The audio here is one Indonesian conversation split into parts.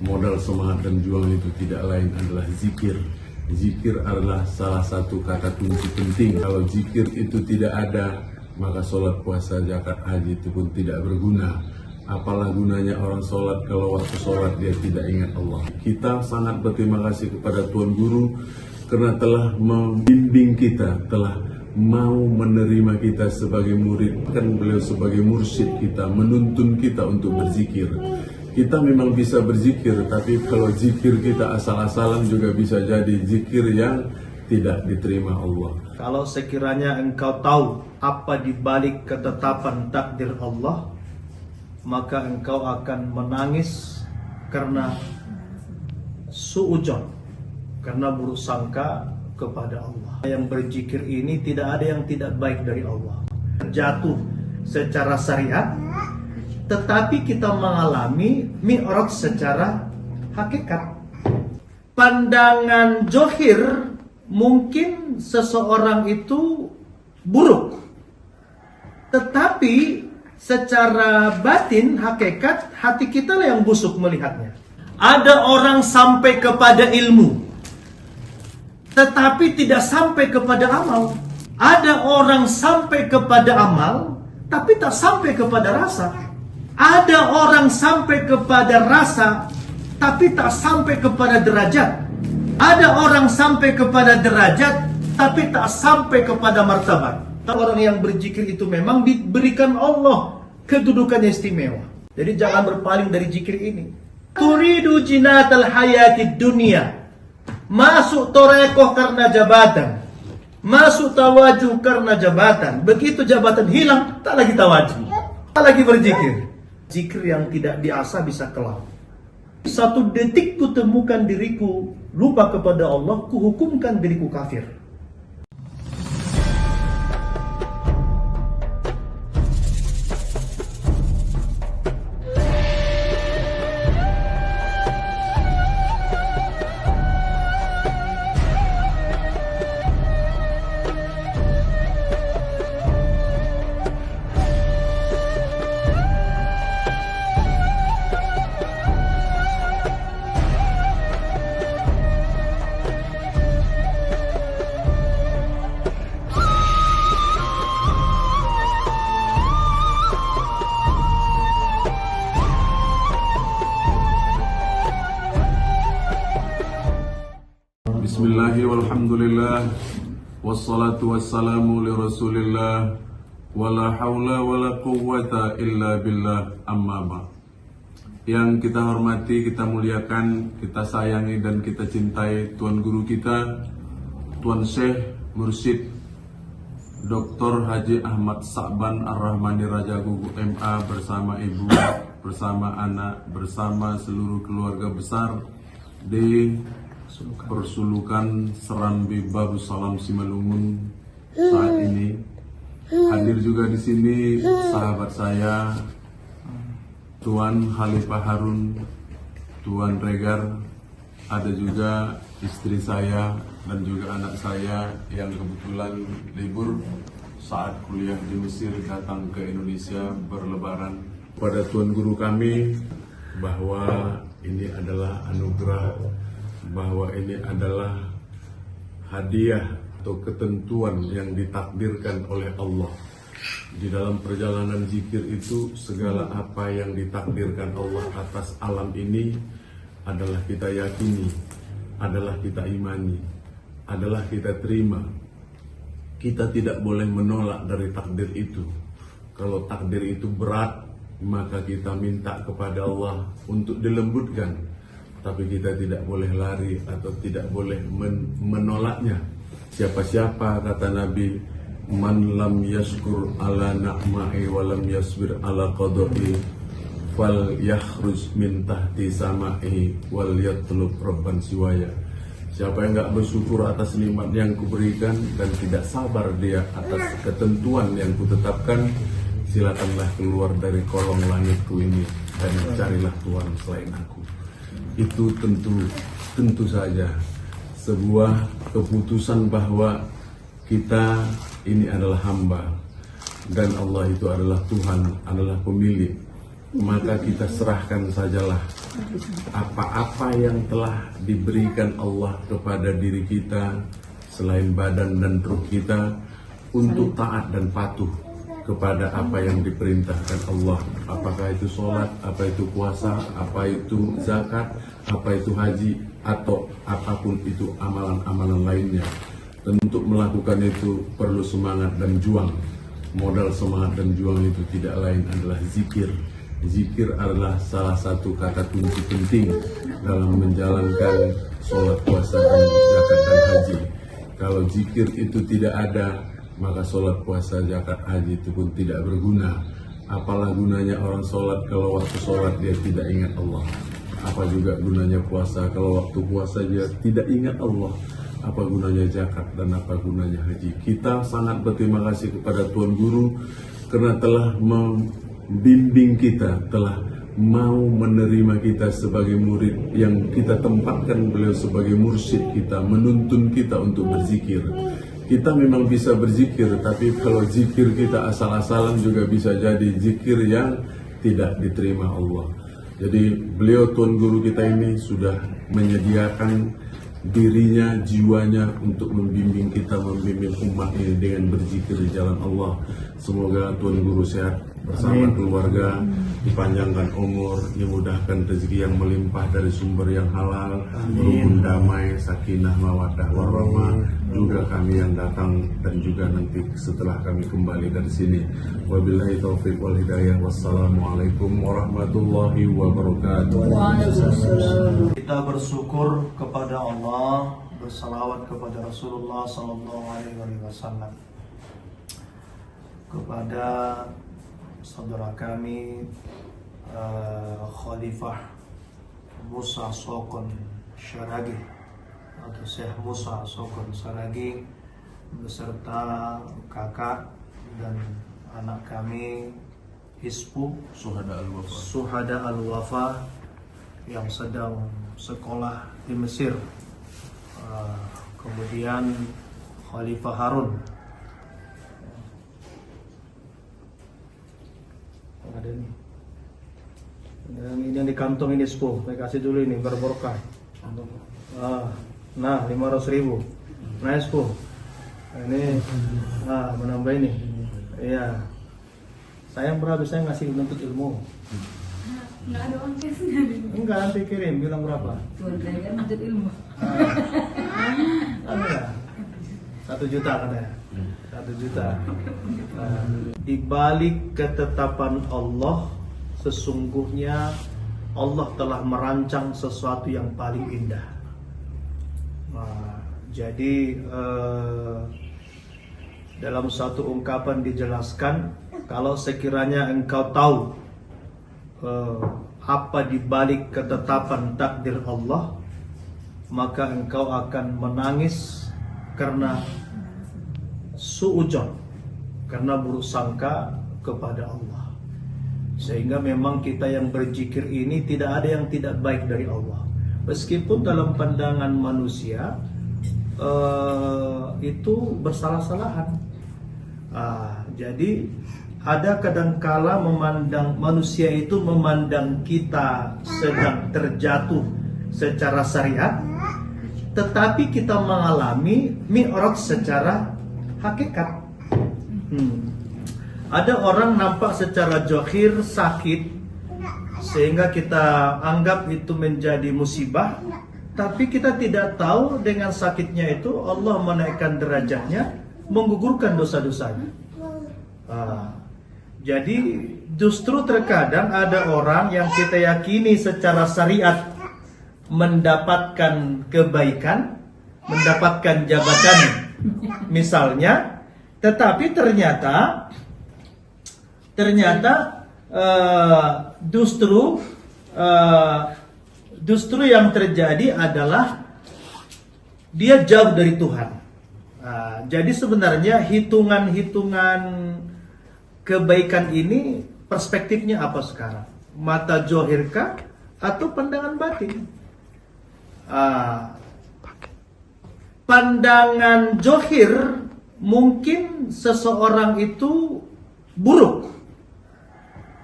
modal semangat dan juang itu tidak lain adalah zikir. Zikir adalah salah satu kata kunci penting. Kalau zikir itu tidak ada, maka sholat, puasa, zakat, haji itu pun tidak berguna. Apalah gunanya orang sholat kalau waktu sholat dia tidak ingat Allah. Kita sangat berterima kasih kepada Tuan Guru karena telah membimbing kita, telah mau menerima kita sebagai murid. Kan beliau sebagai mursyid kita, menuntun kita untuk berzikir. Kita memang bisa berzikir, tapi kalau zikir kita asal-asalan juga bisa jadi zikir yang tidak diterima Allah. Kalau sekiranya engkau tahu apa di balik ketetapan takdir Allah, maka engkau akan menangis karena suudzon, karena buruk sangka kepada Allah. Yang berzikir ini tidak ada yang tidak baik dari Allah. Jatuh secara syariat, tetapi kita mengalami mi'raj secara hakikat. Pandangan zohir mungkin seseorang itu buruk, tetapi secara batin, hakikat, hati kita lah yang busuk melihatnya. Ada orang sampai kepada ilmu, tetapi tidak sampai kepada amal. Ada orang sampai kepada amal, tapi tak sampai kepada rasa. Ada orang sampai kepada rasa, tapi tak sampai kepada derajat. Ada orang sampai kepada derajat, tapi tak sampai kepada martabat. Orang yang berzikir itu memang diberikan Allah kedudukan istimewa. Jadi jangan berpaling dari zikir ini. Turidu jinatal hayati dunia. Masuk torekoh karena jabatan, masuk tawajuh karena jabatan. Begitu jabatan hilang, tak lagi tawajuh, tak lagi berzikir. Zikir yang tidak diasah bisa kelam. Satu detik ku temukan diriku lupa kepada Allah, ku hukumkan diriku kafir. Bismillahi walhamdulillah wassalatu wassalamu li rasulillah wala hawla wala quwwata illa billah, amma ba. Yang kita hormati, kita muliakan, kita sayangi dan kita cintai Tuan Guru kita, Tuan Syekh Mursyid Dr. Haji Ahmad Sa'ban Ar-Rahmani Rajagugu MA bersama ibu, bersama anak, bersama seluruh keluarga besar di Persulukan Serambi Babu Salam Simalungun saat ini. Hadir juga di sini sahabat saya Tuan Khalifah Harun, Tuan Regar, ada juga istri saya dan juga anak saya yang kebetulan libur saat kuliah di Mesir datang ke Indonesia berlebaran. Pada Tuan Guru kami bahwa ini adalah anugerah, bahwa ini adalah hadiah atau ketentuan yang ditakdirkan oleh Allah. Di dalam perjalanan zikir itu, segala apa yang ditakdirkan Allah atas alam ini adalah kita yakini, adalah kita imani, adalah kita terima. Kita tidak boleh menolak dari takdir itu. Kalau takdir itu berat, maka kita minta kepada Allah untuk dilembutkan. Tapi kita tidak boleh lari atau tidak boleh menolaknya. Siapa-siapa, kata Nabi, man lam yashkur ala na'ma'i wa lam yasbir ala qadai fal yakhruj min tahti sama'i wal yatlub rabban siwaya. Siapa yang enggak bersyukur atas nikmat yang kuberikan dan tidak sabar dia atas ketentuan yang kutetapkan, silakanlah keluar dari kolong langitku ini dan carilah Tuhan selain aku. Itu tentu saja sebuah keputusan bahwa kita ini adalah hamba dan Allah itu adalah Tuhan, adalah pemilik. maka kita serahkan sajalah apa-apa yang telah diberikan Allah kepada diri kita selain badan dan ruh kita untuk taat dan patuh kepada apa yang diperintahkan Allah. Apakah itu sholat, apa itu puasa, apa itu zakat, apa itu haji, atau apapun itu amalan-amalan lainnya. Dan untuk melakukan itu perlu semangat dan juang. Modal semangat dan juang itu tidak lain adalah zikir. Zikir adalah salah satu kata kunci penting dalam menjalankan sholat, puasa, dan zakat dan haji. Kalau zikir itu tidak ada, maka sholat, puasa, zakat, haji itu pun tidak berguna. Apalah gunanya orang sholat kalau waktu sholat dia tidak ingat Allah? Apa juga gunanya puasa kalau waktu puasa dia tidak ingat Allah? Apa gunanya zakat dan apa gunanya haji? Kita sangat berterima kasih kepada Tuan Guru karena telah membimbing kita, telah mau menerima kita sebagai murid, yang kita tempatkan beliau sebagai mursyid kita, menuntun kita untuk berzikir. Kita memang bisa berzikir, tapi kalau zikir kita asal-asalan juga bisa jadi zikir yang tidak diterima Allah. Jadi beliau Tuan Guru kita ini sudah menyediakan dirinya, jiwanya untuk membimbing kita, membimbing umat ini dengan berzikir di jalan Allah. Semoga Tuan Guru sehat bersama keluarga, dipanjangkan umur, dimudahkan rezeki yang melimpah dari sumber yang halal, rukun damai, sakinah, mawaddah, warahmah, juga kami yang datang dan juga nanti setelah kami kembali dari sini. Wabillahi taufiq wal hidayah. Wassalamualaikum warahmatullahi wabarakatuh. Kita bersyukur kepada Allah, bersalawat kepada Rasulullah sallallahu alaihi wasallam, kepada saudara kami Khalifah Musa Sokon Syaragi atau Syekh Musa Sokon Syaragi beserta kakak dan anak kami Hizbu Suhada Al-Wafa yang sedang sekolah di Mesir. Kemudian Khalifah Harun, ada nih, dan ini yang di kantong ini Hizbu, saya kasih dulu ini berberkah. Nah 500.000. Nah Hizbu, ini menambah ini. Iya, sayang berapa saya ngasih nuntut ilmu? Nggak ada uang cashnya. Enggak, nanti kirim, bilang berapa? Tuan saya nuntut ilmu. Ada 1 juta katanya. 1 juta. Di balik ketetapan Allah, sesungguhnya Allah telah merancang sesuatu yang paling indah. Jadi dalam satu ungkapan dijelaskan, kalau sekiranya engkau tahu apa di balik ketetapan takdir Allah, maka engkau akan menangis karena suudzon, karena buruk sangka kepada Allah. Sehingga memang kita yang berzikir ini tidak ada yang tidak baik dari Allah. Meskipun dalam pandangan manusia itu bersalah-salahan. Jadi ada kadangkala manusia itu memandang kita sedang terjatuh secara syariat, tetapi kita mengalami mi'raj secara hakikat. Ada orang nampak secara zahir sakit sehingga kita anggap itu menjadi musibah, tapi kita tidak tahu dengan sakitnya itu Allah menaikkan derajatnya, menggugurkan dosa-dosanya. Jadi justru terkadang ada orang yang kita yakini secara syariat mendapatkan kebaikan, mendapatkan jabatan misalnya, tetapi ternyata justru yang terjadi adalah dia jauh dari Tuhan. Jadi sebenarnya hitungan kebaikan ini perspektifnya apa sekarang? Mata zahirkah atau pandangan batin? Pandangan zahir mungkin seseorang itu buruk,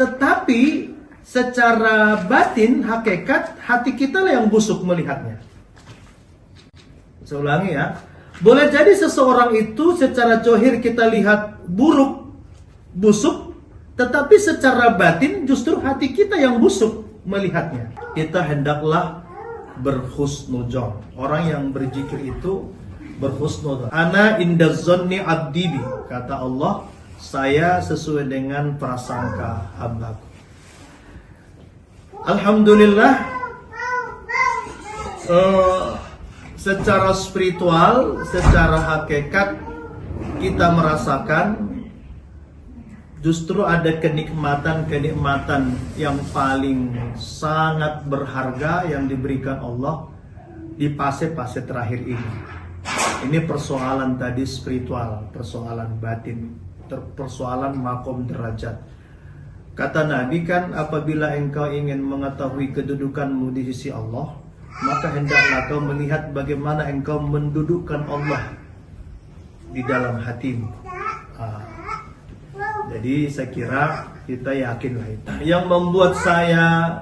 tetapi secara batin, hakikat, hati kita lah yang busuk melihatnya. Saya ulangi ya. Boleh jadi seseorang itu secara zohir kita lihat buruk, busuk, tetapi secara batin justru hati kita yang busuk melihatnya. Kita hendaklah berhusnuzon. Orang yang berzikir itu berhusnuzon. Ana inda zonni abdi bi, kata Allah, saya sesuai dengan prasangka hambaku. Alhamdulillah, secara spiritual, secara hakikat kita merasakan justru ada kenikmatan-kenikmatan yang paling sangat berharga yang diberikan Allah di fase-fase terakhir ini. Ini persoalan tadi spiritual, persoalan batin, persoalan makom derajat. Kata Nabi kan, apabila engkau ingin mengetahui kedudukanmu di sisi Allah, maka hendaklah kau melihat bagaimana engkau mendudukkan Allah di dalam hatimu. Jadi saya kira kita yakinlah itu. Yang membuat saya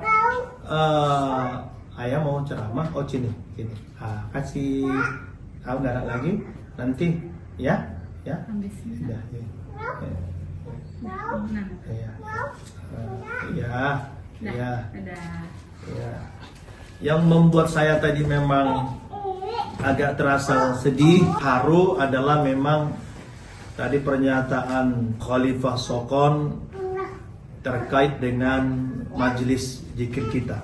ayah mau ceramah, sini. Kasih nggak ada lagi nanti ya. Habis. Ya. Yang membuat saya tadi memang agak terasa sedih, haru adalah memang tadi pernyataan Khalifah Sokon terkait dengan majelis zikir kita.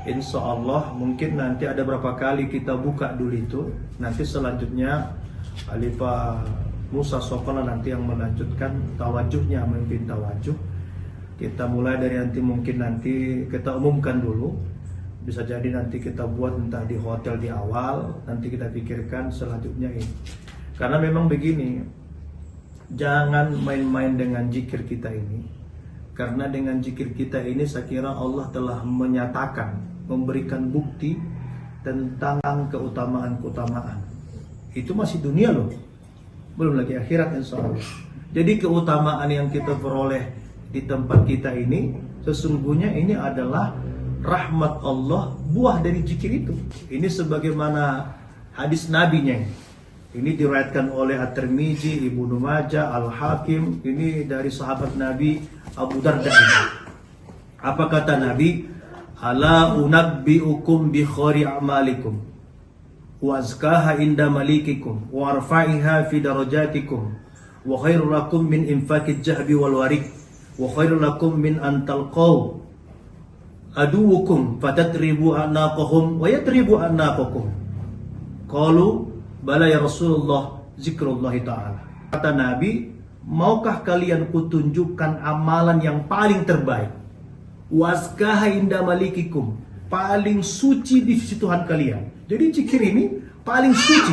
Insya Allah mungkin nanti ada berapa kali kita buka dulu itu. Nanti selanjutnya Khalifah Musa Sokon nanti yang melanjutkan tawajuhnya, memimpin tawajuh. Kita mulai dari nanti kita umumkan dulu. Bisa jadi nanti kita buat entah di hotel di awal, nanti kita pikirkan selanjutnya ini. Karena memang begini, jangan main-main dengan zikir kita ini. Karena dengan zikir kita ini saya kira Allah telah menyatakan, memberikan bukti tentang keutamaan-keutamaan. Itu masih dunia loh, belum lagi akhirat insya Allah. Jadi keutamaan yang kita peroleh di tempat kita ini, sesungguhnya ini adalah rahmat Allah, buah dari zikir itu. Ini sebagaimana hadis nabinya. Ini diriwayatkan oleh At-Tirmizi, Ibnu Majah, Al-Hakim. Ini dari sahabat Nabi Abu Darda. Apa kata Nabi? Ala unabbiukum bi khairi a'malikum wa azkaha inda malikikum wa arfa'iha fi darajatikum wa khairul lakum min infaqid jahbi wal warik wa khairul lakum min an talqaw aduwukum fatatribu anaqahum wa yatribu anaqakum. Qalu bala ya Rasulullah, zikrullah ta'ala. Kata Nabi, maukah kalian kutunjukkan amalan yang paling terbaik? Wazkaha inda malikikum, paling suci di sisi Tuhan kalian. Jadi zikir ini paling suci.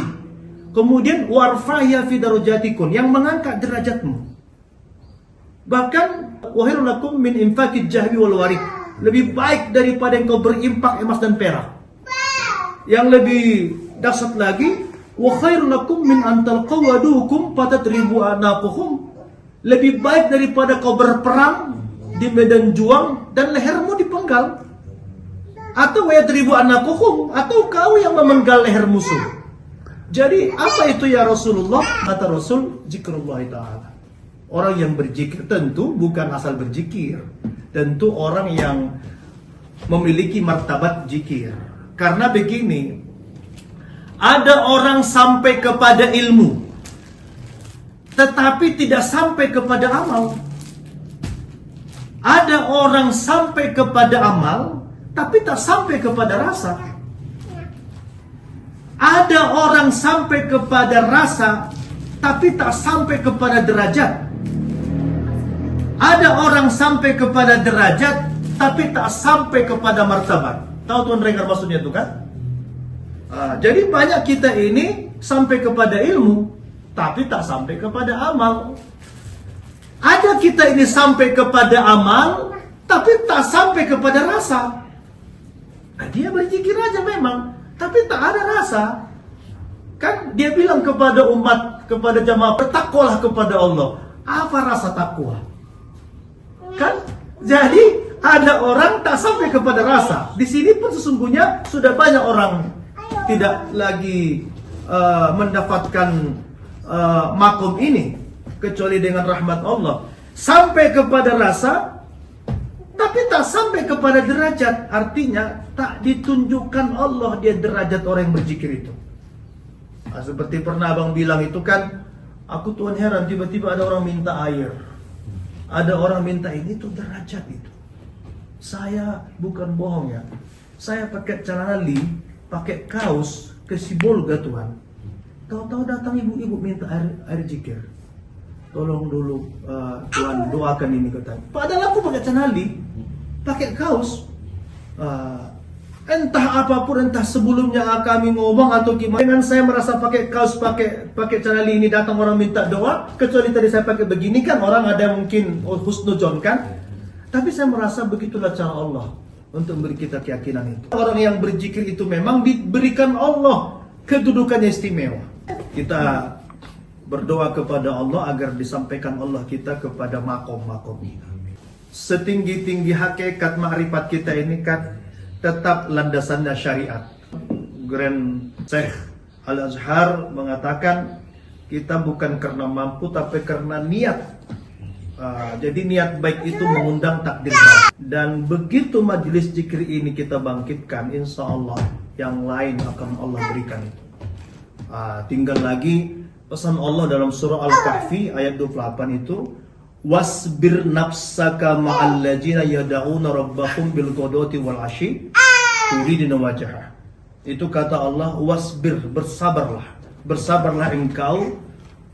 Kemudian warfa'ya fi darajatikum, yang mengangkat derajatmu. Bahkan wahirul lakum min infaqid jahbi wal warik, lebih baik daripada engkau berimpak emas dan perak. Yang lebih dahsyat lagi, wa khairul lakum min antal qawadukum fatatribu anaqahum, lebih baik daripada kau berperang di medan juang dan lehermu dipenggal, atau wa yatribu anaqahum, atau kau yang memenggal leher musuh. Jadi apa itu ya Rasulullah? Kata Rasul, zikrullah ta'ala. Orang yang berzikir tentu bukan asal berzikir, tentu orang yang memiliki martabat zikir. Karena begini, ada orang sampai kepada ilmu, tetapi tidak sampai kepada amal. Ada orang sampai kepada amal, tapi tak sampai kepada rasa. Ada orang sampai kepada rasa, tapi tak sampai kepada derajat. Ada orang sampai kepada derajat, tapi tak sampai kepada martabat. Tahu Tuan Rengar maksudnya itu kan? Jadi banyak kita ini sampai kepada ilmu, tapi tak sampai kepada amal. Ada kita ini sampai kepada amal, tapi tak sampai kepada rasa. Dia berzikir aja memang, tapi tak ada rasa. Kan dia bilang kepada umat, kepada jamaah, bertakwalah kepada Allah. Apa rasa takwa? Kan? Jadi Ada orang tak sampai kepada rasa. Di sini pun sesungguhnya sudah banyak orang tidak lagi mendapatkan makom ini kecuali dengan rahmat Allah. Sampai kepada rasa, tapi tak sampai kepada derajat. Artinya tak ditunjukkan Allah dia derajat orang yang berzikir itu. Nah, seperti pernah abang bilang itu kan, aku Tuhan heran tiba-tiba ada orang minta air, ada orang minta ini, itu derajat itu. Saya bukan bohong ya, saya pakai celana li, pakai kaos ke Sibolga Tuhan. Tahu-tahu datang ibu-ibu minta air zikir. Tolong dulu Tuhan doakan ini katanya. Padahal aku pakai celana li, pakai kaos. Entah apapun, entah sebelumnya kami ngomong atau gimana, dengan saya merasa pakai kaos, pakai celana li ini datang orang minta doa, kecuali tadi saya pakai begini kan orang ada mungkin husnuzon kan. Tapi saya merasa begitulah cara Allah untuk memberi kita keyakinan itu. Orang yang berzikir itu memang diberikan Allah kedudukannya istimewa. Kita berdoa kepada Allah agar disampaikan Allah kita kepada makom-makom ini. Setinggi-tinggi hakikat ma'rifat kita ini kan tetap landasannya syariat. Grand Syekh Al-Azhar mengatakan kita bukan karena mampu tapi karena niat. Jadi niat baik itu mengundang takdir baik. Dan begitu majelis zikir ini kita bangkitkan, insya Allah yang lain akan Allah berikan itu. Tinggal lagi pesan Allah dalam surah Al-Kahfi ayat 28 itu, wasbir nafsaka ma'al ladzina yad'una rabbahum bil ghadati wal 'ashyi turidina wajhah. Itu kata Allah, wasbir, bersabarlah engkau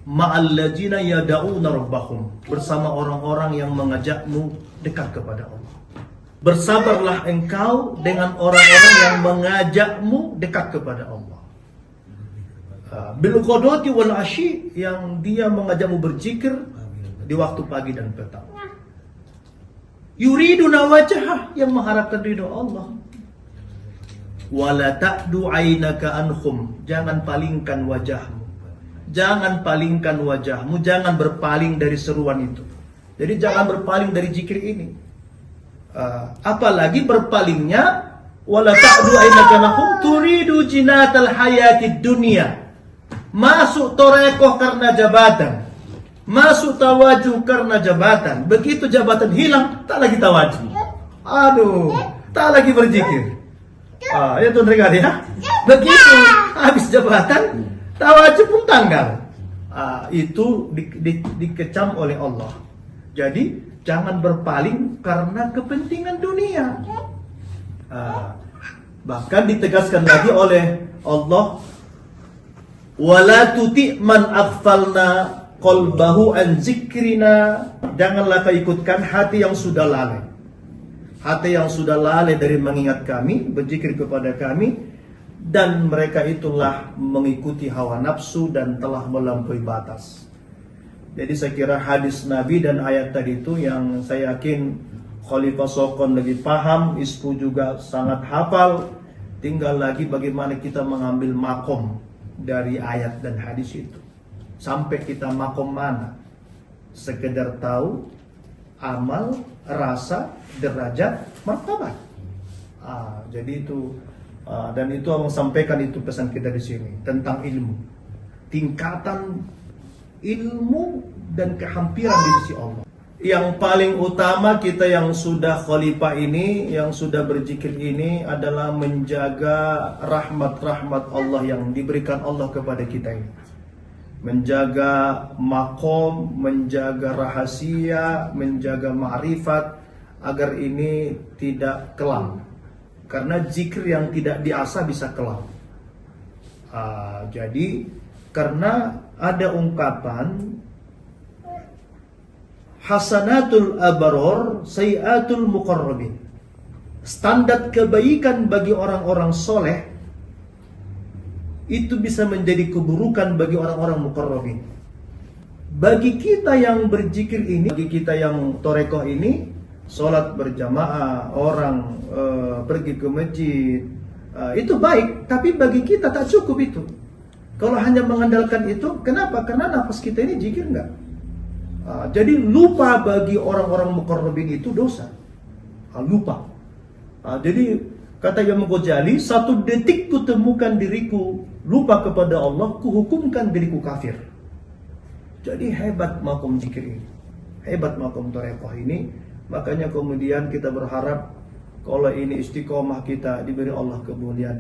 ma'al ladzina yad'una rabbahum, bersama orang-orang yang mengajakmu dekat kepada Allah. Bersabarlah engkau dengan orang-orang yang mengajakmu dekat kepada Allah. Bil ghadati wal 'ashyi, yang dia mengajakmu berzikir di waktu pagi dan petang. Yuriduna wajhah, yang mengharapkan ridho Allah. Wala ta'du 'ainaka anhum, jangan palingkan wajahmu. Jangan palingkan wajahmu, jangan berpaling dari seruan itu. Jadi jangan berpaling dari zikir ini. Apalagi berpalingnya, wala ta'du 'ainaka anhum turidu jinatal hayatid dunya. Masuk torekoh karena jabatan, masuk tawajuh karena jabatan. Begitu jabatan hilang, tak lagi tawajuh. Aduh, tak lagi berzikir. Ya Tuan Regar ya. Begitu habis jabatan, tawajuh pun tanggal. Itu dikecam oleh Allah. Jadi jangan berpaling karena kepentingan dunia. Bahkan ditegaskan lagi oleh Allah, wala tuti man aghfalna qalbahu an zikrina, janganlah kau ikutkan hati yang sudah lalai. Hati yang sudah lalai dari mengingat kami, berzikir kepada kami, dan mereka itulah mengikuti hawa nafsu dan telah melampaui batas. Jadi saya kira hadis Nabi dan ayat tadi itu yang saya yakin Khalifah Sokon lebih paham, Ispu juga sangat hafal. Tinggal lagi bagaimana kita mengambil makom dari ayat dan hadis itu. Sampai kita makom mana? Sekedar tahu, amal, rasa, derajat, martabat. Jadi itu, dan itu abang sampaikan itu pesan kita di sini tentang ilmu, tingkatan ilmu dan kehampiran di sisi Allah. Yang paling utama kita yang sudah khalifah ini, yang sudah berzikir ini adalah menjaga rahmat-rahmat Allah yang diberikan Allah kepada kita ini. Menjaga makom, menjaga rahasia, menjaga ma'rifat agar ini tidak kelam. Karena zikir yang tidak diasah bisa kelam. Jadi karena ada ungkapan hasanatul abaror sayiatul muqarrabin, standar kebaikan bagi orang-orang soleh itu bisa menjadi keburukan bagi orang-orang muqarrabin. Bagi kita yang berzikir ini, bagi kita yang torekoh ini, sholat berjamaah, orang pergi ke masjid, itu baik. Tapi bagi kita tak cukup itu. Kalau hanya mengandalkan itu, kenapa? Karena nafas kita ini zikir enggak. Jadi lupa bagi orang-orang muqarrabin itu dosa. lupa. Jadi kata Imam Ghazali, 1 detik ku temukan diriku lupa kepada Allah, ku hukumkan diriku kafir. Jadi hebat makom zikir ini, hebat makom tarekat ini. Makanya kemudian kita berharap kalau ini istiqomah kita diberi Allah kemuliaan.